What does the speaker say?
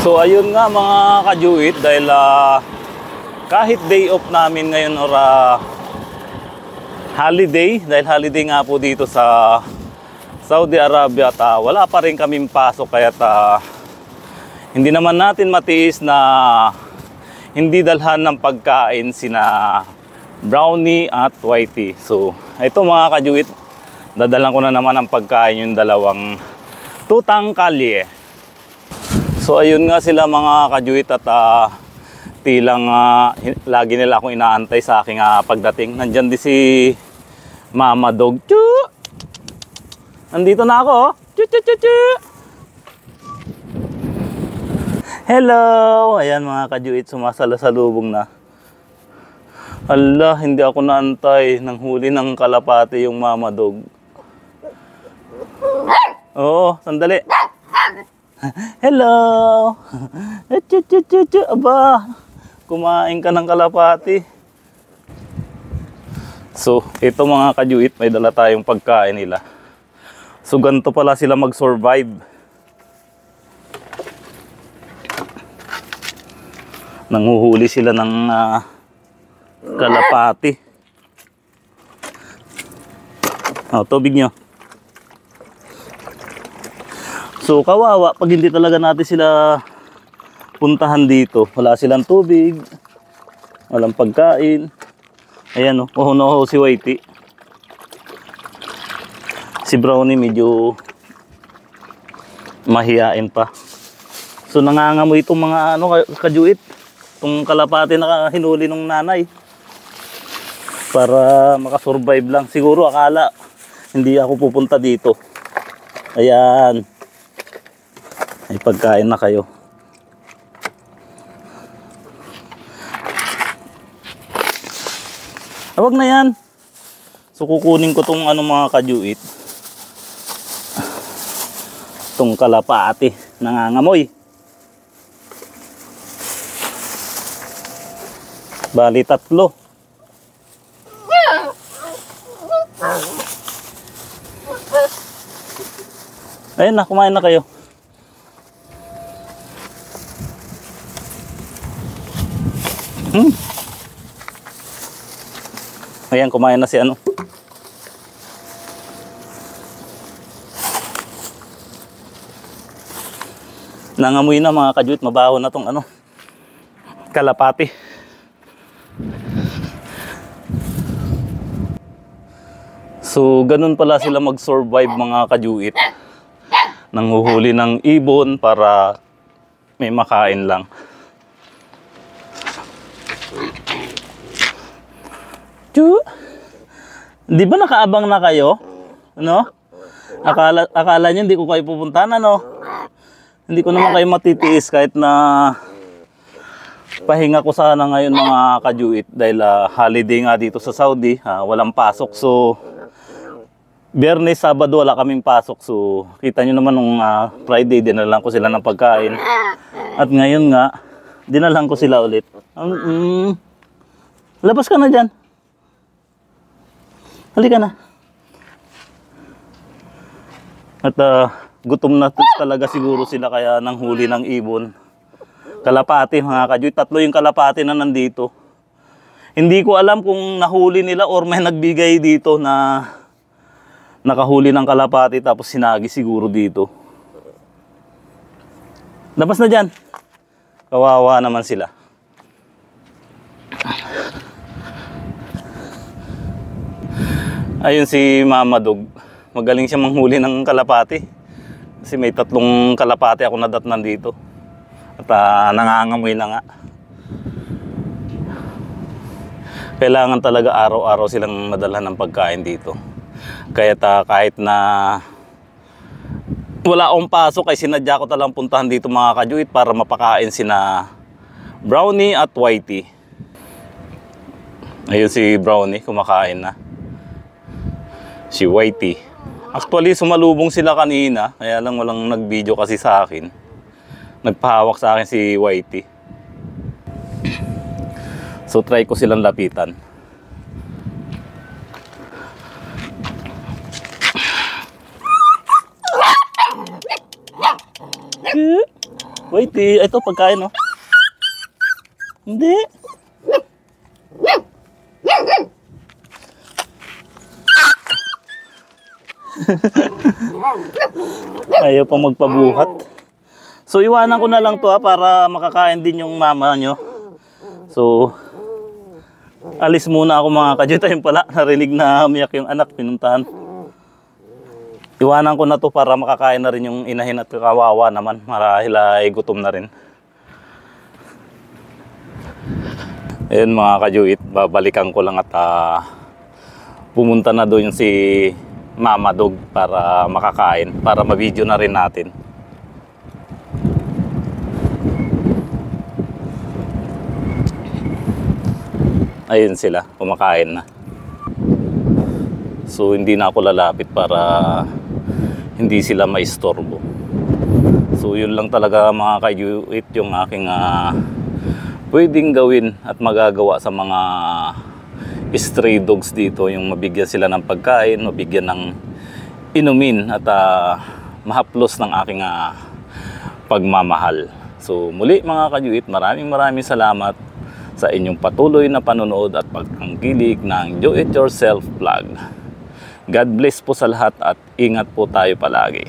So ayun nga mga kajuit, dahil kahit day off namin ngayon or holiday, dahil holiday nga po dito sa Saudi Arabia at wala pa rin kaming pasok, kaya hindi naman natin matiis na hindi dalhan ng pagkain sina Brownie at Whitey. So ito mga kajuit, dadalan ko na naman ang pagkain yung dalawang tutang kalye. So ayun nga sila mga kajuit at tilang lagi nila akong inaantay sa aking pagdating. Nandyan din si Mama Dog. Chu! Nandito na ako. Chu chu chu chu! Hello! Ayan mga kajuit, sumasalasalubong na. Allah, hindi ako naantay. Nang huli ng kalapati yung Mama Dog. Oo, sandali. Hello! Aba, kumain ka ng kalapati. So, ito mga kajuit, may dala tayong pagkain nila. So, ganito pala sila mag-survive. Nanguhuli sila ng kalapati. Tubig nyo. So kawawa pag hindi talaga natin sila puntahan dito. Wala silang tubig, walang pagkain. Ayan no, si Whitey. Si Brownie medyo mahiyain pa. So nangangamoy itong mga kajuit, itong kalapati na hinuli ng nanay. Para makasurvive lang. Siguro akala hindi ako pupunta dito. Ayan. Ay pagkain na kayo. Wag na yan. So kukunin ko tong mga kajuit. Tong kalapati nangangamoy. Bali 3. Ayun na, kumain na kayo. Ayan, kumain na si Nangamoy na mga kajuit, mabaho na tong kalapati. So, ganun pala sila mag-survive mga kajuit. Nanghuhuli ng ibon para may makain lang. Di ba nakaabang na kayo? Ano? Akala niyo hindi ko kayo pupuntahan, Hindi ko naman kayo matitiis kahit na pahinga ko sana ngayon mga kajuit dahil holiday nga dito sa Saudi, walang pasok. So Biyernes, Sabado wala kaming pasok. So kita nyo naman nung Friday dinalan ko sila ng pagkain. At ngayon nga dinalan ko sila ulit. Labas ka na dyan. Halika na. At gutom na talaga siguro sila kaya nanghuli ng ibon. Kalapati mga kajuit, 3 yung kalapati na nandito. Hindi ko alam kung nahuli nila or may nagbigay dito na nakahuli ng kalapati tapos sinagi siguro dito. Labas na dyan. Kawawa naman sila. Ayun si Mama Dog. Magaling siya manghuli ng kalapati. Kasi may 3 kalapati ako nadatnan dito. At nangangamoy na nga. Kailangan talaga araw-araw silang madalhan ng pagkain dito. Kaya kahit na wala akong pasok ay sinadya ko talang puntahan dito mga kajuit para mapakain sina Brownie at Whitey. Ayun si Brownie, kumakain na. Si Whitey. Actually, sumalubong sila kanina. Kaya lang walang nag-video kasi sa akin. Nagpahawak sa akin si Whitey. So, try ko silang lapitan. Whitey! Ay, ito pagkain, no? Hindi. Ayaw pa magpabuhat. So, iwanan ko na lang to para makakain din yung mama nyo. So, alis muna ako mga kadyuta. Yung pala, narinig na umiyak yung anak, pinuntahan. Iwanan ko na to para makakain na rin yung inahin at kawawa naman. Marahil ay gutom na rin. Ayun mga kadyuit, babalikan ko lang at pumunta na doon si Mama Dog para makakain, para ma-video na rin natin. Ayun sila, kumakain na. So hindi na ako lalapit para hindi sila maistorbo. So yun lang talaga mga kadyuit yung aking pwedeng gawin at magagawa sa mga stray dogs dito, yung mabigyan sila ng pagkain, mabigyan ng inumin at mahaplos ng aking pagmamahal. So muli mga kadyuit, maraming salamat sa inyong patuloy na panonood at pagtangkilik ng Do It Yourself vlog. God bless po sa lahat at ingat po tayo palagi.